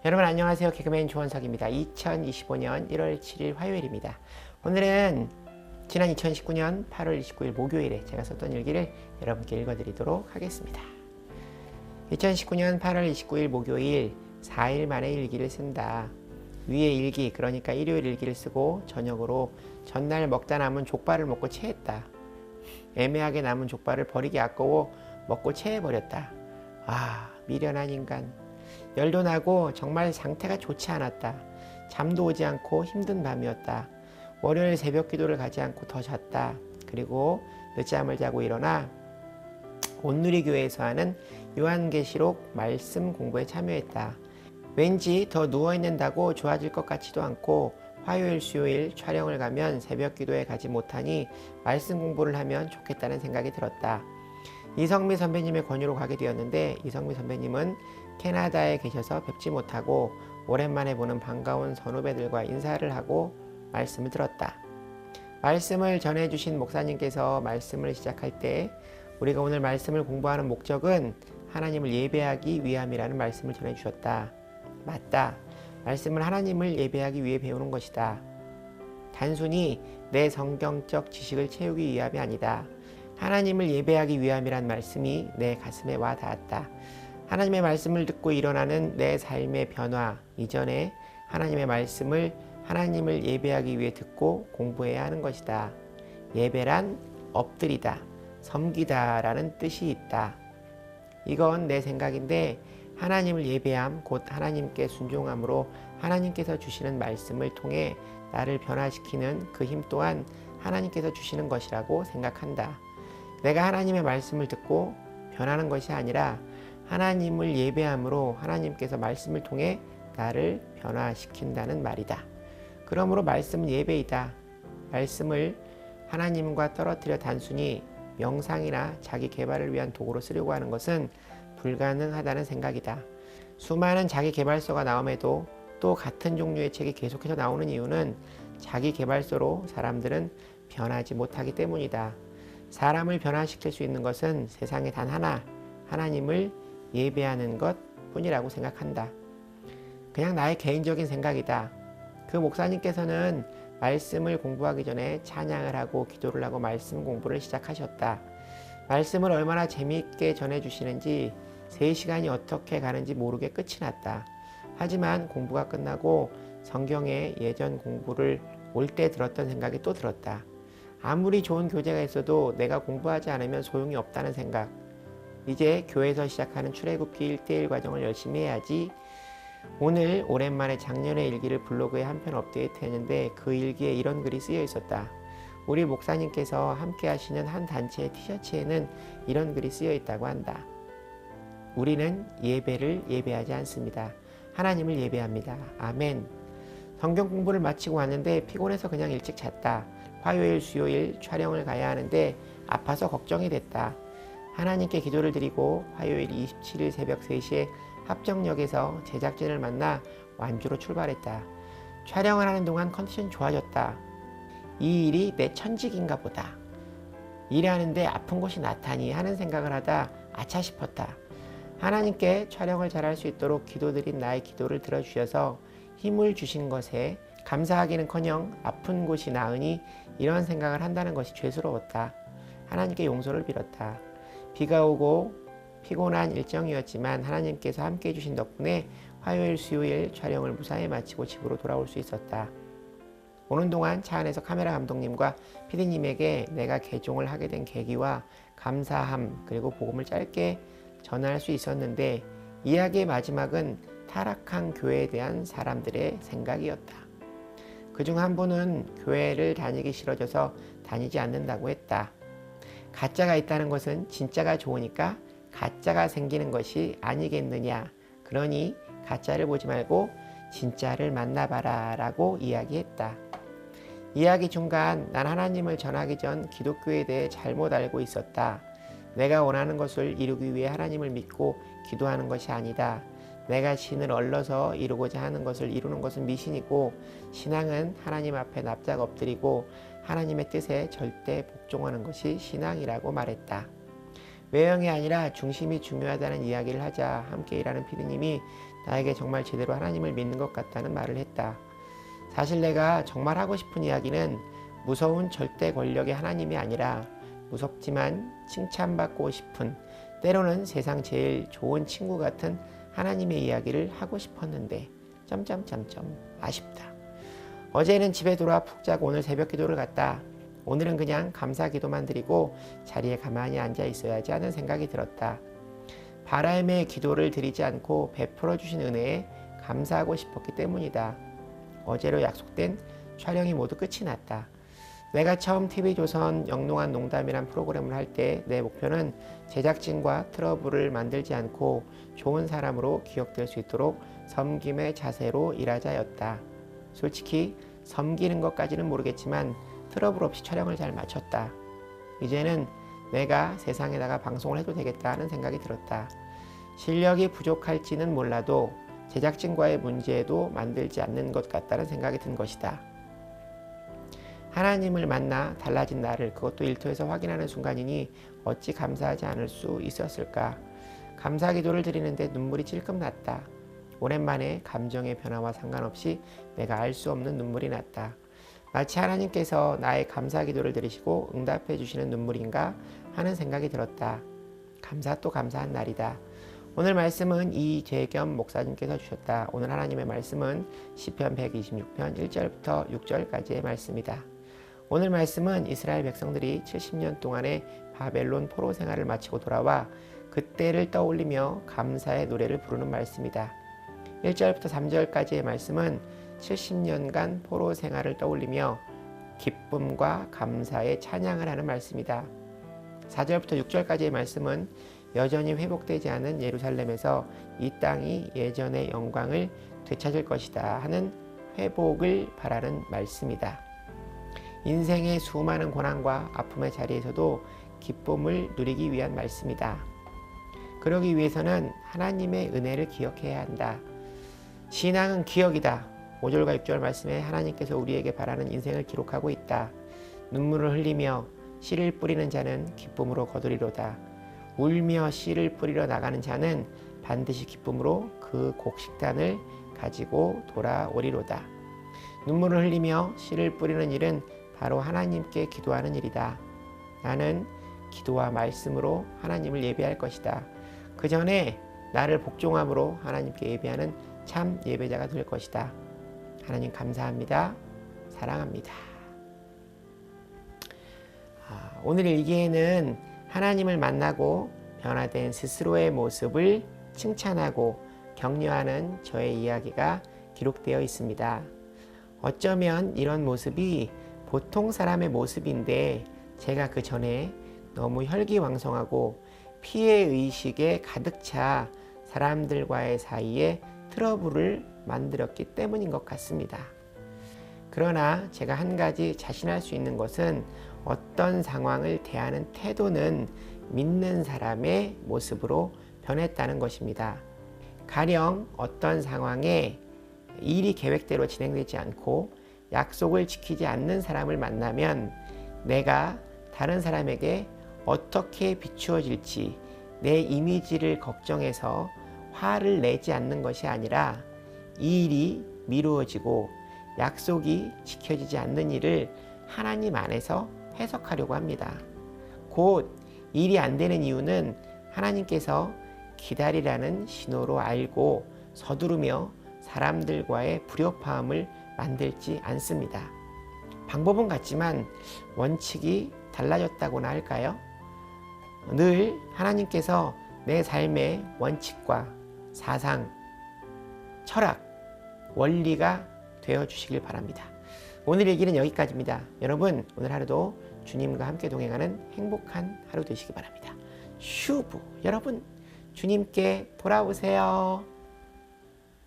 여러분 안녕하세요. 개그맨 조원석입니다. 2025년 1월 7일 화요일입니다. 오늘은 지난 2019년 8월 29일 목요일에 제가 썼던 일기를 여러분께 읽어드리도록 하겠습니다. 2019년 8월 29일 목요일 4일 만에 일기를 쓴다. 위에 일기, 그러니까 일요일 일기를 쓰고 저녁으로 전날 먹다 남은 족발을 먹고 체했다. 애매하게 남은 족발을 버리기 아까워 먹고 체해버렸다. 아, 미련한 인간. 열도 나고 정말 상태가 좋지 않았다. 잠도 오지 않고 힘든 밤이었다. 월요일 새벽 기도를 가지 않고 더 잤다. 그리고 늦잠을 자고 일어나 온누리교회에서 하는 요한계시록 말씀 공부에 참여했다. 왠지 더 누워있는다고 좋아질 것 같지도 않고 화요일 수요일 촬영을 가면 새벽 기도에 가지 못하니 말씀 공부를 하면 좋겠다는 생각이 들었다. 이성미 선배님의 권유로 가게 되었는데 이성미 선배님은 캐나다에 계셔서 뵙지 못하고 오랜만에 보는 반가운 선후배들과 인사를 하고 말씀을 들었다. 말씀을 전해주신 목사님께서 말씀을 시작할 때 우리가 오늘 말씀을 공부하는 목적은 하나님을 예배하기 위함이라는 말씀을 전해주셨다. 맞다. 말씀을 하나님을 예배하기 위해 배우는 것이다. 단순히 내 성경적 지식을 채우기 위함이 아니다. 하나님을 예배하기 위함이란 말씀이 내 가슴에 와 닿았다. 하나님의 말씀을 듣고 일어나는 내 삶의 변화 이전에 하나님의 말씀을 하나님을 예배하기 위해 듣고 공부해야 하는 것이다. 예배란 엎드리다, 섬기다 라는 뜻이 있다. 이건 내 생각인데 하나님을 예배함 곧 하나님께 순종함으로 하나님께서 주시는 말씀을 통해 나를 변화시키는 그 힘 또한 하나님께서 주시는 것이라고 생각한다. 내가 하나님의 말씀을 듣고 변하는 것이 아니라 하나님을 예배함으로 하나님께서 말씀을 통해 나를 변화시킨다는 말이다. 그러므로 말씀은 예배이다. 말씀을 하나님과 떨어뜨려 단순히 명상이나 자기 개발을 위한 도구로 쓰려고 하는 것은 불가능하다는 생각이다. 수많은 자기 개발서가 나옴에도 또 같은 종류의 책이 계속해서 나오는 이유는 자기 개발서로 사람들은 변하지 못하기 때문이다. 사람을 변화시킬 수 있는 것은 세상에 단 하나, 하나님을 예배하는 것 뿐이라고 생각한다. 그냥 나의 개인적인 생각이다. 그 목사님께서는 말씀을 공부하기 전에 찬양을 하고 기도를 하고 말씀 공부를 시작하셨다. 말씀을 얼마나 재미있게 전해주시는지 3시간이 어떻게 가는지 모르게 끝이 났다. 하지만 공부가 끝나고 성경의 예전 공부를 올 때 들었던 생각이 또 들었다. 아무리 좋은 교재가 있어도 내가 공부하지 않으면 소용이 없다는 생각. 이제 교회에서 시작하는 출애굽기 1대1 과정을 열심히 해야지. 오늘 오랜만에 작년의 일기를 블로그에 한 편 업데이트했는데 그 일기에 이런 글이 쓰여 있었다. 우리 목사님께서 함께 하시는 한 단체의 티셔츠에는 이런 글이 쓰여 있다고 한다. 우리는 예배를 예배하지 않습니다. 하나님을 예배합니다. 아멘. 성경 공부를 마치고 왔는데 피곤해서 그냥 일찍 잤다. 화요일, 수요일 촬영을 가야 하는데 아파서 걱정이 됐다. 하나님께 기도를 드리고 화요일 27일 새벽 3시에 합정역에서 제작진을 만나 완주로 출발했다. 촬영을 하는 동안 컨디션이 좋아졌다. 이 일이 내 천직인가 보다. 일하는데 아픈 곳이 나타니 하는 생각을 하다 아차 싶었다. 하나님께 촬영을 잘할 수 있도록 기도드린 나의 기도를 들어주셔서 힘을 주신 것에 감사하기는커녕 아픈 곳이 나으니 이런 생각을 한다는 것이 죄스러웠다. 하나님께 용서를 빌었다. 비가 오고 피곤한 일정이었지만 하나님께서 함께 해주신 덕분에 화요일, 수요일 촬영을 무사히 마치고 집으로 돌아올 수 있었다. 오는 동안 차 안에서 카메라 감독님과 PD님에게 내가 개종을 하게 된 계기와 감사함 그리고 복음을 짧게 전할 수 있었는데 이야기의 마지막은 타락한 교회에 대한 사람들의 생각이었다. 그중 한 분은 교회를 다니기 싫어져서 다니지 않는다고 했다. 가짜가 있다는 것은 진짜가 좋으니까 가짜가 생기는 것이 아니겠느냐. 그러니 가짜를 보지 말고 진짜를 만나봐라 라고 이야기했다. 이야기 중간 난 하나님을 전하기 전 기독교에 대해 잘못 알고 있었다. 내가 원하는 것을 이루기 위해 하나님을 믿고 기도하는 것이 아니다. 내가 신을 얼러서 이루고자 하는 것을 이루는 것은 미신이고 신앙은 하나님 앞에 납작 엎드리고 하나님의 뜻에 절대 복종하는 것이 신앙이라고 말했다. 외형이 아니라 중심이 중요하다는 이야기를 하자 함께 일하는 피디님이 나에게 정말 제대로 하나님을 믿는 것 같다는 말을 했다. 사실 내가 정말 하고 싶은 이야기는 무서운 절대 권력의 하나님이 아니라 무섭지만 칭찬받고 싶은, 때로는 세상 제일 좋은 친구 같은 하나님의 이야기를 하고 싶었는데 아쉽다. 어제는 집에 돌아와 푹 자고 오늘 새벽 기도를 갔다. 오늘은 그냥 감사 기도만 드리고 자리에 가만히 앉아 있어야지 하는 생각이 들었다. 바람의 기도를 드리지 않고 베풀어 주신 은혜에 감사하고 싶었기 때문이다. 어제로 약속된 촬영이 모두 끝이 났다. 내가 처음 TV조선 영롱한 농담이란 프로그램을 할 때 내 목표는 제작진과 트러블을 만들지 않고 좋은 사람으로 기억될 수 있도록 섬김의 자세로 일하자였다. 솔직히 섬기는 것까지는 모르겠지만 트러블 없이 촬영을 잘 마쳤다. 이제는 내가 세상에다가 방송을 해도 되겠다 하는 생각이 들었다. 실력이 부족할지는 몰라도 제작진과의 문제도 만들지 않는 것 같다는 생각이 든 것이다. 하나님을 만나 달라진 나를, 그것도 일터에서 확인하는 순간이니 어찌 감사하지 않을 수 있었을까. 감사 기도를 드리는데 눈물이 찔끔 났다. 오랜만에 감정의 변화와 상관없이 내가 알 수 없는 눈물이 났다. 마치 하나님께서 나의 감사 기도를 들으시고 응답해 주시는 눈물인가 하는 생각이 들었다. 감사 또 감사한 날이다. 오늘 말씀은 이재겸 목사님께서 주셨다. 오늘 하나님의 말씀은 시편 126편 1절부터 6절까지의 말씀이다. 오늘 말씀은 이스라엘 백성들이 70년 동안의 바벨론 포로 생활을 마치고 돌아와 그때를 떠올리며 감사의 노래를 부르는 말씀이다. 1절부터 3절까지의 말씀은 70년간 포로 생활을 떠올리며 기쁨과 감사의 찬양을 하는 말씀이다. 4절부터 6절까지의 말씀은 여전히 회복되지 않은 예루살렘에서 이 땅이 예전의 영광을 되찾을 것이다 하는 회복을 바라는 말씀이다. 인생의 수많은 고난과 아픔의 자리에서도 기쁨을 누리기 위한 말씀이다. 그러기 위해서는 하나님의 은혜를 기억해야 한다. 신앙은 기억이다. 5절과 6절 말씀에 하나님께서 우리에게 바라는 인생을 기록하고 있다. 눈물을 흘리며 씨를 뿌리는 자는 기쁨으로 거두리로다. 울며 씨를 뿌리러 나가는 자는 반드시 기쁨으로 그 곡식단을 가지고 돌아오리로다. 눈물을 흘리며 씨를 뿌리는 일은 바로 하나님께 기도하는 일이다. 나는 기도와 말씀으로 하나님을 예배할 것이다. 그 전에 나를 복종함으로 하나님께 예배하는 참 예배자가 될 것이다. 하나님 감사합니다. 사랑합니다. 오늘 일기에는 하나님을 만나고 변화된 스스로의 모습을 칭찬하고 격려하는 저의 이야기가 기록되어 있습니다. 어쩌면 이런 모습이 보통 사람의 모습인데 제가 그 전에 너무 혈기왕성하고 피해의식에 가득 차 사람들과의 사이에 트러블을 만들었기 때문인 것 같습니다. 그러나 제가 한 가지 자신할 수 있는 것은 어떤 상황을 대하는 태도는 믿는 사람의 모습으로 변했다는 것입니다. 가령 어떤 상황에 일이 계획대로 진행되지 않고 약속을 지키지 않는 사람을 만나면 내가 다른 사람에게 어떻게 비추어질지 내 이미지를 걱정해서 화를 내지 않는 것이 아니라 이 일이 미루어지고 약속이 지켜지지 않는 일을 하나님 안에서 해석하려고 합니다. 곧 일이 안 되는 이유는 하나님께서 기다리라는 신호로 알고 서두르며 사람들과의 불협화음을 만들지 않습니다. 방법은 같지만 원칙이 달라졌다고나 할까요? 늘 하나님께서 내 삶의 원칙과 사상, 철학, 원리가 되어주시길 바랍니다. 오늘 얘기는 여기까지입니다. 여러분 오늘 하루도 주님과 함께 동행하는 행복한 하루 되시기 바랍니다. 슈브 여러분 주님께 돌아오세요.